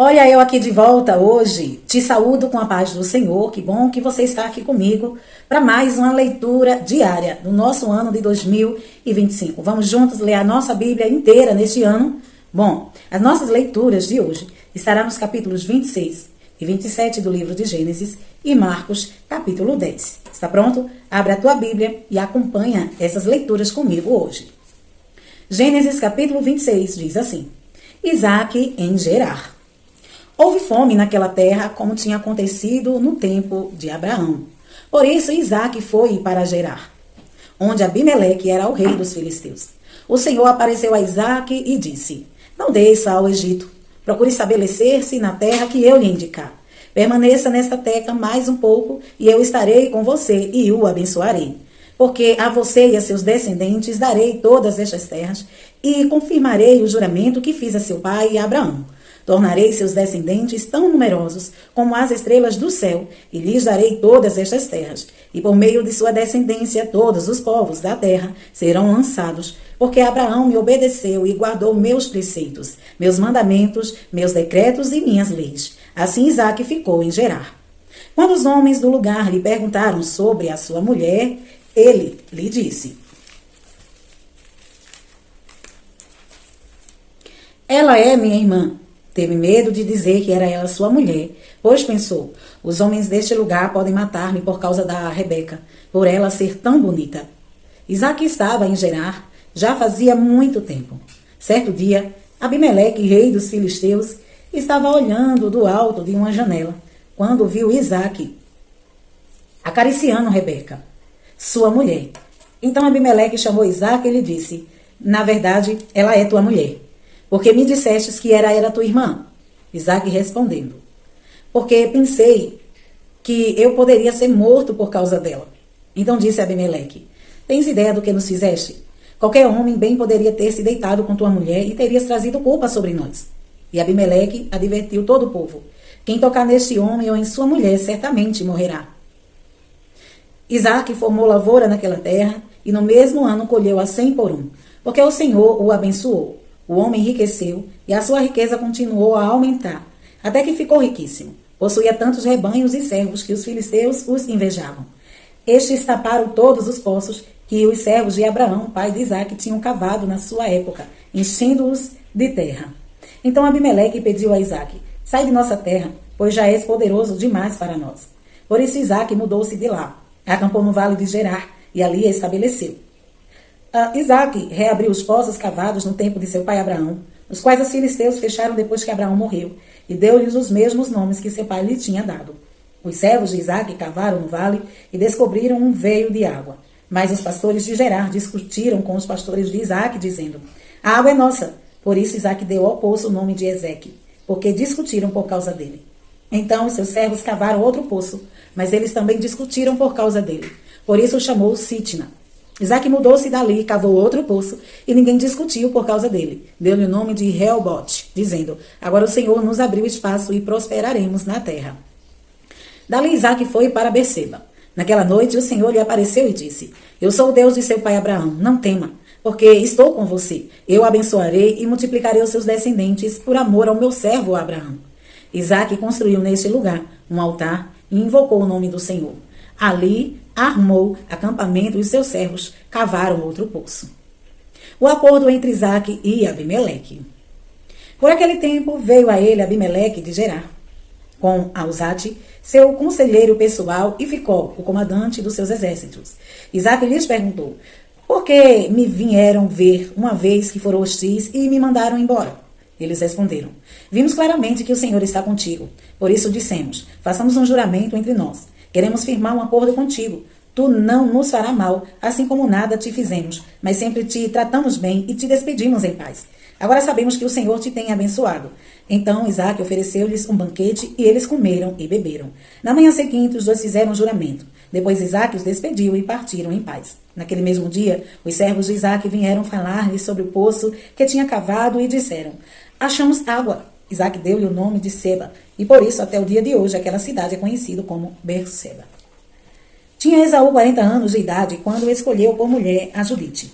Olha, eu aqui de volta hoje. Te saúdo com a paz do Senhor. Que bom que você está aqui comigo para mais uma leitura diária do nosso ano de 2025. Vamos juntos ler a nossa Bíblia inteira neste ano? Bom, as nossas leituras de hoje estarão nos capítulos 26 e 27 do livro de Gênesis e Marcos, capítulo 10. Está pronto? Abre a tua Bíblia e acompanha essas leituras comigo hoje. Gênesis, capítulo 26, diz assim: Isaque em Gerar. Houve fome naquela terra, como tinha acontecido no tempo de Abraão. Por isso Isaque foi para Gerar, onde Abimeleque era o rei dos filisteus. O Senhor apareceu a Isaque e disse: Não desça ao Egito. Procure estabelecer-se na terra que eu lhe indicar. Permaneça nesta terra mais um pouco, e eu estarei com você e o abençoarei. Porque a você e a seus descendentes darei todas estas terras, e confirmarei o juramento que fiz a seu pai Abraão. Tornarei seus descendentes tão numerosos como as estrelas do céu, e lhes darei todas estas terras. E por meio de sua descendência, todos os povos da terra serão lançados, porque Abraão me obedeceu e guardou meus preceitos, meus mandamentos, meus decretos e minhas leis. Assim Isaque ficou em Gerar. Quando os homens do lugar lhe perguntaram sobre a sua mulher, ele lhe disse: Ela é minha irmã. Teve medo de dizer que era ela sua mulher, pois pensou: os homens deste lugar podem matar-me por causa da Rebeca, por ela ser tão bonita. Isaque estava em Gerar já fazia muito tempo. Certo dia, Abimeleque, rei dos filisteus, estava olhando do alto de uma janela, quando viu Isaque acariciando Rebeca, sua mulher. Então Abimeleque chamou Isaque e lhe disse: Na verdade, ela é tua mulher. Porque me dissestes que era tua irmã? Isaque respondendo: Porque pensei que eu poderia ser morto por causa dela. Então disse Abimeleque: Tens ideia do que nos fizeste? Qualquer homem bem poderia ter se deitado com tua mulher e terias trazido culpa sobre nós. E Abimeleque advertiu todo o povo: Quem tocar neste homem ou em sua mulher certamente morrerá. Isaque formou lavoura naquela terra e no mesmo ano colheu a 100 por 1, porque o Senhor o abençoou. O homem enriqueceu e a sua riqueza continuou a aumentar, até que ficou riquíssimo. Possuía tantos rebanhos e servos que os filisteus os invejavam. Estes taparam todos os poços que os servos de Abraão, pai de Isaque, tinham cavado na sua época, enchendo-os de terra. Então Abimeleque pediu a Isaque: Sai de nossa terra, pois já és poderoso demais para nós. Por isso Isaque mudou-se de lá, acampou no vale de Gerar e ali estabeleceu. Isaque reabriu os poços cavados no tempo de seu pai Abraão, os quais os filisteus fecharam depois que Abraão morreu, e deu-lhes os mesmos nomes que seu pai lhe tinha dado. Os servos de Isaque cavaram no vale e descobriram um veio de água. Mas os pastores de Gerar discutiram com os pastores de Isaque, dizendo: A água é nossa. Por isso Isaque deu ao poço o nome de Ezeque, porque discutiram por causa dele. Então os seus servos cavaram outro poço, mas eles também discutiram por causa dele. Por isso o chamou Sitna. Isaque mudou-se dali e cavou outro poço, e ninguém discutiu por causa dele. Deu-lhe o nome de Reobote, dizendo: Agora o Senhor nos abriu espaço e prosperaremos na terra. Dali Isaque foi para Berseba. Naquela noite o Senhor lhe apareceu e disse: Eu sou o Deus de seu pai Abraão, não tema, porque estou com você. Eu abençoarei e multiplicarei os seus descendentes por amor ao meu servo Abraão. Isaque construiu neste lugar um altar e invocou o nome do Senhor. Ali armou acampamento e seus servos cavaram outro poço. O acordo entre Isaque e Abimeleque. Por aquele tempo veio a ele Abimeleque de Gerar, com Auzate, seu conselheiro pessoal, e ficou o comandante dos seus exércitos. Isaque lhes perguntou: Por que me vieram ver uma vez que foram hostis e me mandaram embora? Eles responderam: Vimos claramente que o Senhor está contigo. Por isso dissemos: Façamos um juramento entre nós. Queremos firmar um acordo contigo. Tu não nos fará mal, assim como nada te fizemos, mas sempre te tratamos bem e te despedimos em paz. Agora sabemos que o Senhor te tem abençoado. Então Isaque ofereceu-lhes um banquete e eles comeram e beberam. Na manhã seguinte, os dois fizeram um juramento. Depois Isaque os despediu e partiram em paz. Naquele mesmo dia, os servos de Isaque vieram falar-lhe sobre o poço que tinha cavado e disseram: Achamos água. Isaque deu-lhe o nome de Seba, e por isso até o dia de hoje aquela cidade é conhecida como Berseba. Tinha Esaú 40 anos de idade quando escolheu por mulher a Judite,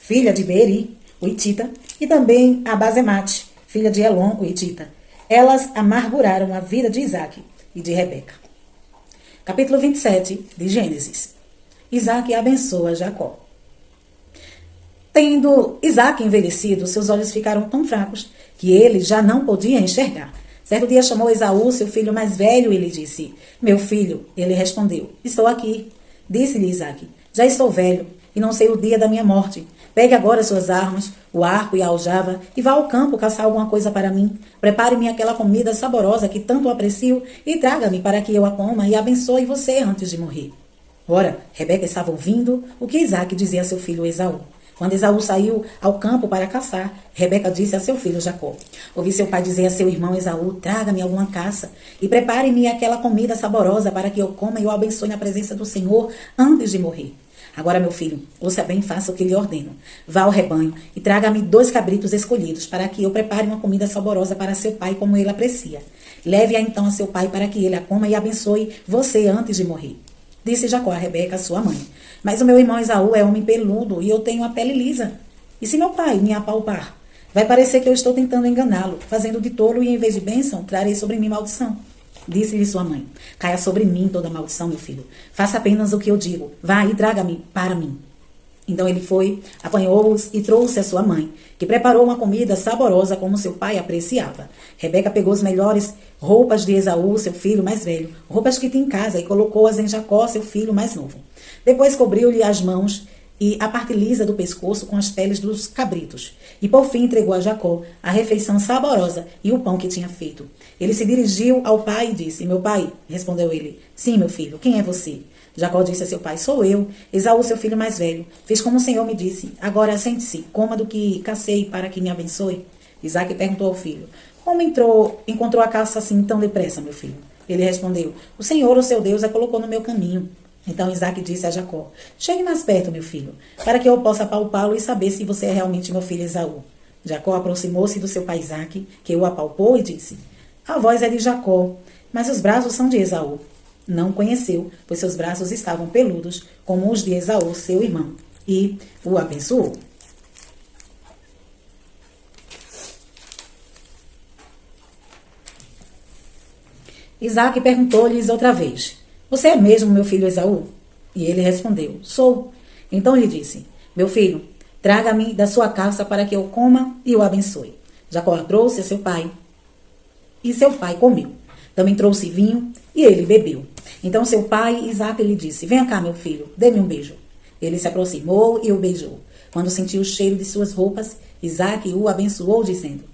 filha de Beeri, o Hitita, e também a Basemate, filha de Elon, o Hitita. Elas amarguraram a vida de Isaque e de Rebeca. Capítulo 27 de Gênesis. Isaque abençoa Jacó. Tendo Isaque envelhecido, seus olhos ficaram tão fracos que ele já não podia enxergar. Certo dia chamou Esaú, seu filho mais velho, e lhe disse: Meu filho. Ele respondeu: Estou aqui. Disse-lhe Isaque: Já estou velho e não sei o dia da minha morte. Pegue agora suas armas, o arco e a aljava, e vá ao campo caçar alguma coisa para mim. Prepare-me aquela comida saborosa que tanto aprecio e traga-me para que eu a coma e abençoe você antes de morrer. Ora, Rebeca estava ouvindo o que Isaque dizia a seu filho Esaú. Quando Esaú saiu ao campo para caçar, Rebeca disse a seu filho Jacó: Ouvi seu pai dizer a seu irmão Esaú: Traga-me alguma caça e prepare-me aquela comida saborosa para que eu coma e o abençoe na presença do Senhor antes de morrer. Agora, meu filho, ouça bem e faça o que lhe ordeno. Vá ao rebanho e traga-me 2 cabritos escolhidos para que eu prepare uma comida saborosa para seu pai como ele aprecia. Leve-a então a seu pai para que ele a coma e abençoe você antes de morrer. Disse Jacó a Rebeca, sua mãe: Mas o meu irmão Esaú é homem peludo e eu tenho a pele lisa. E se meu pai me apalpar? Vai parecer que eu estou tentando enganá-lo, fazendo de tolo, e em vez de bênção, trarei sobre mim maldição. Disse-lhe sua mãe: Caia sobre mim toda maldição, meu filho. Faça apenas o que eu digo. Vá e traga-me para mim. Então ele foi, apanhou-os e trouxe a sua mãe, que preparou uma comida saborosa como seu pai apreciava. Rebeca pegou as melhores roupas de Esaú, seu filho mais velho, roupas que tinha em casa, e colocou-as em Jacó, seu filho mais novo. Depois cobriu-lhe as mãos e a parte lisa do pescoço com as peles dos cabritos. E por fim entregou a Jacó a refeição saborosa e o pão que tinha feito. Ele se dirigiu ao pai e disse: Meu pai, respondeu ele. Sim, meu filho, quem é você? Jacó disse a seu pai: Sou eu, Esaú, seu filho mais velho. Fiz como o Senhor me disse. Agora sente-se, coma do que cacei para que me abençoe. Isaque perguntou ao filho: Como encontrou a caça assim tão depressa, meu filho? Ele respondeu: O Senhor, o seu Deus, a colocou no meu caminho. Então Isaque disse a Jacó: Chegue mais perto, meu filho, para que eu possa apalpá-lo e saber se você é realmente meu filho Esaú. Jacó aproximou-se do seu pai Isaque, que o apalpou, e disse: A voz é de Jacó, mas os braços são de Esaú. Não o conheceu, pois seus braços estavam peludos, como os de Esaú, seu irmão, e o abençoou. Isaque perguntou-lhes outra vez: Você é mesmo meu filho Esaú? E ele respondeu: Sou. Então lhe disse: Meu filho, traga-me da sua caça para que eu coma e o abençoe. Jacó a trouxe a seu pai, e seu pai comeu. Também trouxe vinho, e ele bebeu. Então seu pai, Isaque, lhe disse: Venha cá, meu filho, dê-me um beijo. Ele se aproximou e o beijou. Quando sentiu o cheiro de suas roupas, Isaque o abençoou, dizendo: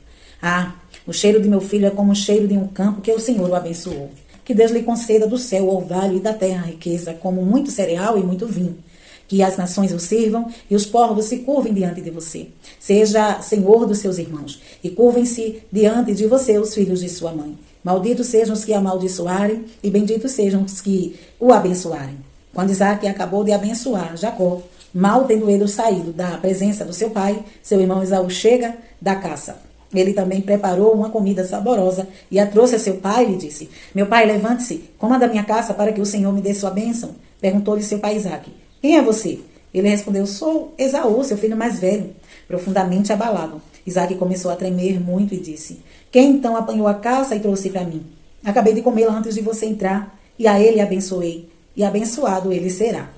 Ah, o cheiro de meu filho é como o cheiro de um campo que o Senhor o abençoou. Que Deus lhe conceda do céu, orvalho, e da terra riqueza, como muito cereal e muito vinho. Que as nações o sirvam e os povos se curvem diante de você. Seja senhor dos seus irmãos, e curvem-se diante de você os filhos de sua mãe. Malditos sejam os que amaldiçoarem, e benditos sejam os que o abençoarem. Quando Isaque acabou de abençoar Jacó, mal tendo ele saído da presença do seu pai, seu irmão Esaú chega da caça. Ele também preparou uma comida saborosa e a trouxe a seu pai e lhe disse: Meu pai, levante-se, coma da minha caça para que o Senhor me dê sua bênção. Perguntou-lhe seu pai Isaque: Quem é você? Ele respondeu: Sou Esaú, seu filho mais velho. Profundamente abalado, Isaque começou a tremer muito e disse: Quem então apanhou a caça e trouxe para mim? Acabei de comê-la antes de você entrar, e a ele abençoei, e abençoado ele será.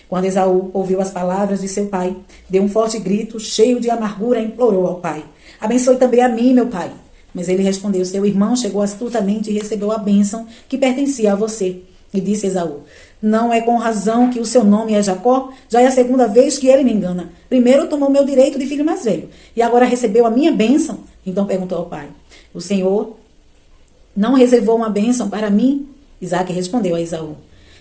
Quando Esaú ouviu as palavras de seu pai, deu um forte grito, cheio de amargura, e implorou ao pai: Abençoe também a mim, meu pai. Mas ele respondeu: Seu irmão chegou astutamente e recebeu a bênção que pertencia a você. E disse Esaú: Não é com razão que o seu nome é Jacó? Já é a segunda vez que ele me engana. Primeiro tomou meu direito de filho mais velho, e agora recebeu a minha bênção. Então perguntou ao pai: O Senhor não reservou uma bênção para mim? Isaque respondeu a Esaú: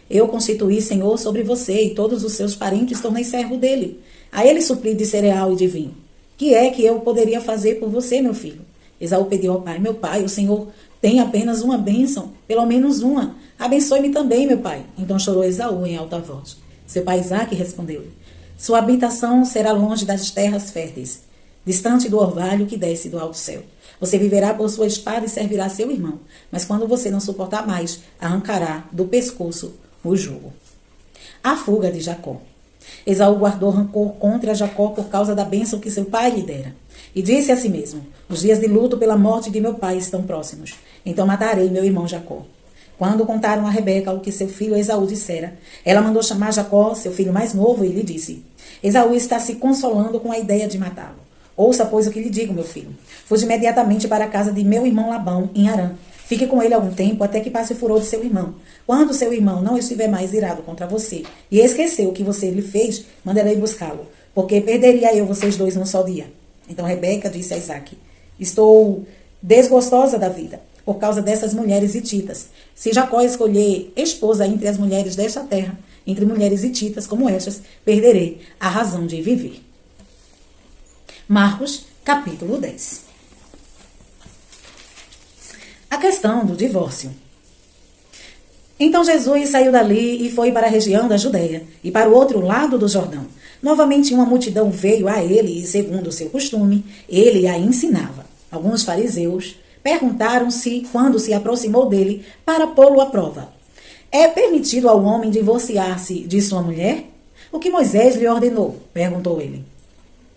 Eu constituí Senhor sobre você, e todos os seus parentes tornei servo dele. A ele supri de cereal e de vinho. Que é que eu poderia fazer por você, meu filho? Esaú pediu ao pai: Meu pai, o Senhor tem apenas uma bênção, pelo menos uma. Abençoe-me também, meu pai. Então chorou Esaú em alta voz. Seu pai Isaque respondeu-lhe: Sua habitação será longe das terras férteis, distante do orvalho que desce do alto céu. Você viverá por sua espada e servirá seu irmão, mas quando você não suportar mais, arrancará do pescoço o jugo. A fuga de Jacó. Esaú guardou rancor contra Jacó por causa da bênção que seu pai lhe dera. E disse a si mesmo: os dias de luto pela morte de meu pai estão próximos. Então matarei meu irmão Jacó. Quando contaram a Rebeca o que seu filho Esaú dissera, ela mandou chamar Jacó, seu filho mais novo, e lhe disse: Esaú está se consolando com a ideia de matá-lo. Ouça, pois, o que lhe digo, meu filho. Fuja imediatamente para a casa de meu irmão Labão, em Harã. Fique com ele algum tempo, até que passe o furor de seu irmão. Quando seu irmão não estiver mais irado contra você e esquecer o que você lhe fez, mandarei buscá-lo, porque perderia eu vocês dois num só dia. Então Rebeca disse a Isaque: estou desgostosa da vida, por causa dessas mulheres hititas. Se Jacó escolher esposa entre as mulheres desta terra, entre mulheres hititas como estas, perderei a razão de viver. Marcos, capítulo 10. A questão do divórcio. Então Jesus saiu dali e foi para a região da Judeia e para o outro lado do Jordão. Novamente uma multidão veio a ele e, segundo o seu costume, ele a ensinava. Alguns fariseus perguntaram-se quando se aproximou dele para pô-lo à prova: é permitido ao homem divorciar-se de sua mulher? O que Moisés lhe ordenou? Perguntou ele.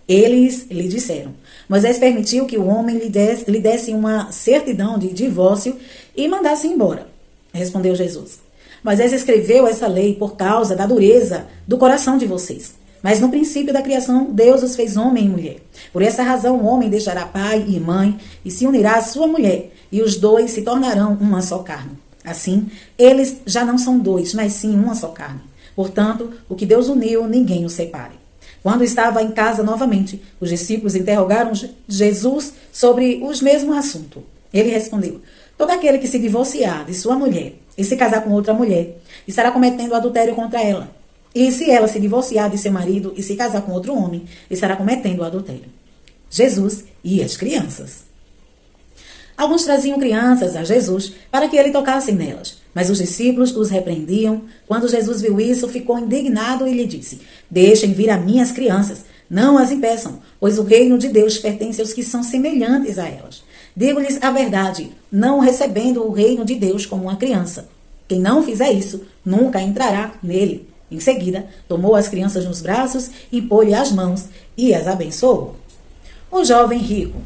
Eles lhe disseram: Moisés permitiu que o homem lhe desse uma certidão de divórcio e mandasse embora. Respondeu Jesus: Moisés escreveu essa lei por causa da dureza do coração de vocês. Mas no princípio da criação, Deus os fez homem e mulher. Por essa razão, o homem deixará pai e mãe e se unirá à sua mulher, e os dois se tornarão uma só carne. Assim, eles já não são dois, mas sim uma só carne. Portanto, o que Deus uniu, ninguém o separe. Quando estava em casa novamente, os discípulos interrogaram Jesus sobre o mesmo assunto. Ele respondeu: todo aquele que se divorciar de sua mulher e se casar com outra mulher, estará cometendo adultério contra ela. E se ela se divorciar de seu marido e se casar com outro homem, estará cometendo adultério. Jesus e as crianças. Alguns traziam crianças a Jesus para que ele tocasse nelas, mas os discípulos os repreendiam. Quando Jesus viu isso, ficou indignado e lhe disse: deixem vir a mim as crianças, não as impeçam, pois o reino de Deus pertence aos que são semelhantes a elas. Digo-lhes a verdade, não recebendo o reino de Deus como uma criança. Quem não fizer isso, nunca entrará nele. Em seguida, tomou as crianças nos braços, impôs-lhe as mãos e as abençoou. O jovem rico.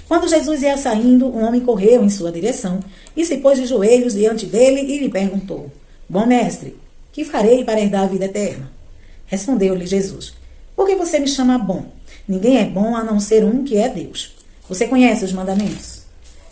Quando Jesus ia saindo, um homem correu em sua direção e se pôs de joelhos diante dele e lhe perguntou: bom mestre, que farei para herdar a vida eterna? Respondeu-lhe Jesus: por que você me chama bom? Ninguém é bom a não ser um que é Deus. Você conhece os mandamentos?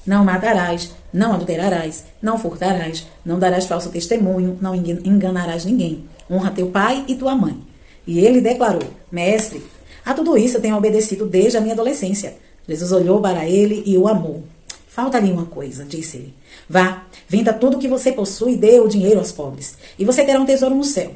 Não matarás, não adulterarás, não furtarás, não darás falso testemunho, não enganarás ninguém. Honra teu pai e tua mãe. E ele declarou: mestre, a tudo isso eu tenho obedecido desde a minha adolescência. Jesus olhou para ele e o amou. Falta-lhe uma coisa, disse-lhe. Vá, venda tudo o que você possui e dê o dinheiro aos pobres, e você terá um tesouro no céu.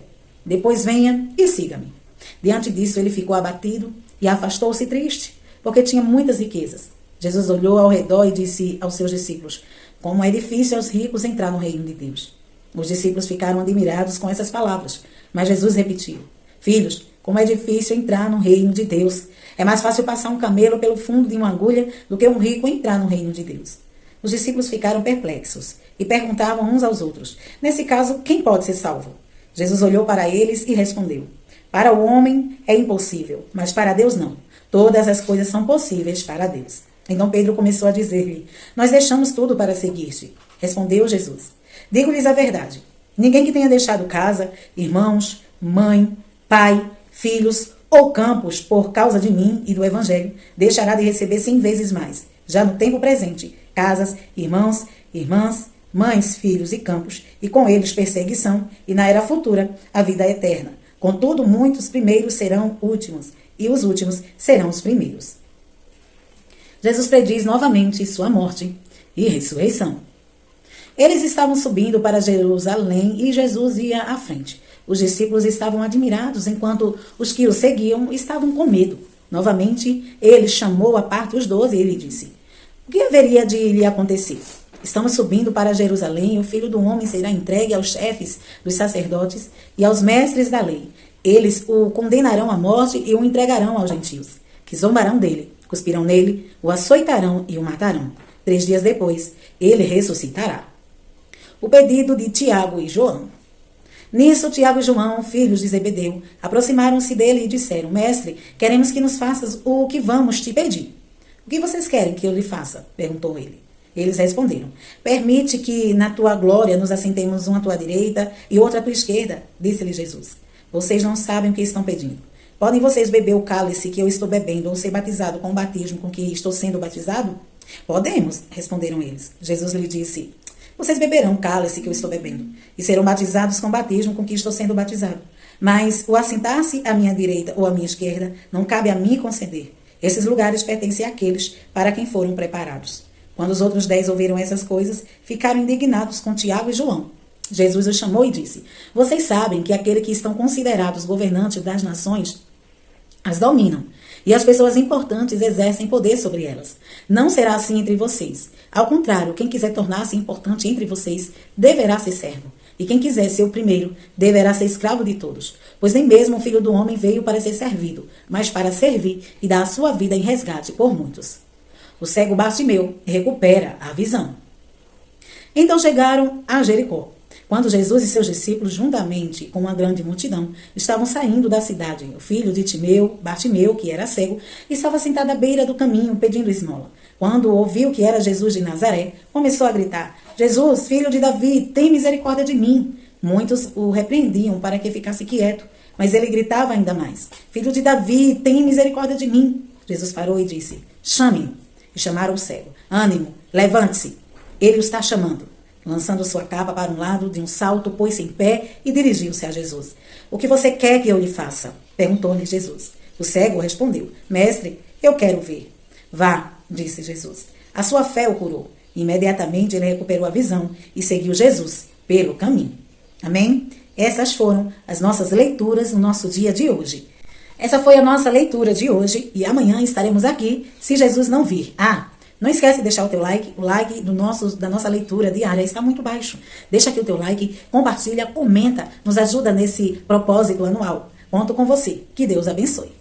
Depois venha e siga-me. Diante disso ele ficou abatido e afastou-se triste, porque tinha muitas riquezas. Jesus olhou ao redor e disse aos seus discípulos: como é difícil aos ricos entrar no reino de Deus. Os discípulos ficaram admirados com essas palavras, mas Jesus repetiu: filhos, como é difícil entrar no reino de Deus. É mais fácil passar um camelo pelo fundo de uma agulha do que um rico entrar no reino de Deus. Os discípulos ficaram perplexos e perguntavam uns aos outros: nesse caso, quem pode ser salvo? Jesus olhou para eles e respondeu: para o homem é impossível, mas para Deus não. Todas as coisas são possíveis para Deus. Então Pedro começou a dizer-lhe: nós deixamos tudo para seguir-te. Respondeu Jesus: digo-lhes a verdade. Ninguém que tenha deixado casa, irmãos, mãe, pai, filhos ou campos por causa de mim e do evangelho, deixará de receber 100 vezes mais, já no tempo presente, casas, irmãos, irmãs, mães, filhos e campos, e com eles perseguição, e na era futura a vida eterna. Contudo, muitos primeiros serão últimos, e os últimos serão os primeiros. Jesus prediz novamente sua morte e ressurreição. Eles estavam subindo para Jerusalém e Jesus ia à frente. Os discípulos estavam admirados, enquanto os que o seguiam estavam com medo. Novamente, ele chamou à parte os 12 e lhe disse: o que haveria de lhe acontecer? Estamos subindo para Jerusalém e o Filho do Homem será entregue aos chefes dos sacerdotes e aos mestres da lei. Eles o condenarão à morte e o entregarão aos gentios, que zombarão dele, cuspirão nele, o açoitarão e o matarão. 3 dias depois, ele ressuscitará. O pedido de Tiago e João. Nisso, Tiago e João, filhos de Zebedeu, aproximaram-se dele e disseram: Mestre, queremos que nos faças o que vamos te pedir. O que vocês querem que eu lhe faça? Perguntou ele. Eles responderam: Permite que na tua glória nos assentemos uma à tua direita e outra à tua esquerda, disse-lhe Jesus. Vocês não sabem o que estão pedindo. Podem vocês beber o cálice que eu estou bebendo ou ser batizado com o batismo com que estou sendo batizado? Podemos, responderam eles. Jesus lhe disse: Vocês beberão o cálice que eu estou bebendo e serão batizados com o batismo com que estou sendo batizado. Mas o assentar-se à minha direita ou à minha esquerda não cabe a mim conceder. Esses lugares pertencem àqueles para quem foram preparados. Quando os outros 10 ouviram essas coisas, ficaram indignados com Tiago e João. Jesus os chamou e disse: Vocês sabem que aqueles que estão considerados governantes das nações as dominam, e as pessoas importantes exercem poder sobre elas. Não será assim entre vocês. Ao contrário, quem quiser tornar-se importante entre vocês deverá ser servo. E quem quiser ser o primeiro deverá ser escravo de todos. Pois nem mesmo o Filho do Homem veio para ser servido, mas para servir e dar a sua vida em resgate por muitos. O cego Bartimeu recupera a visão. Então chegaram a Jericó. Quando Jesus e seus discípulos, juntamente com uma grande multidão, estavam saindo da cidade, o filho de Timeu, Bartimeu, que era cego, estava sentado à beira do caminho pedindo esmola. Quando ouviu que era Jesus de Nazaré, começou a gritar: Jesus, filho de Davi, tem misericórdia de mim. Muitos o repreendiam para que ficasse quieto, mas ele gritava ainda mais: Filho de Davi, tem misericórdia de mim. Jesus parou e disse: Chame-o. E chamaram o cego. Ânimo, levante-se. Ele o está chamando. Lançando sua capa para um lado, de um salto, pôs-se em pé e dirigiu-se a Jesus. O que você quer que eu lhe faça? Perguntou-lhe Jesus. O cego respondeu: Mestre, eu quero ver. Vá, disse Jesus. A sua fé o curou. Imediatamente ele recuperou a visão e seguiu Jesus pelo caminho. Amém? Essas foram as nossas leituras no nosso dia de hoje. Essa foi a nossa leitura de hoje e amanhã estaremos aqui se Jesus não vir. Não esquece de deixar o teu like. O like da nossa leitura diária está muito baixo. Deixa aqui o teu like, compartilha, comenta, nos ajuda nesse propósito anual. Conto com você. Que Deus abençoe.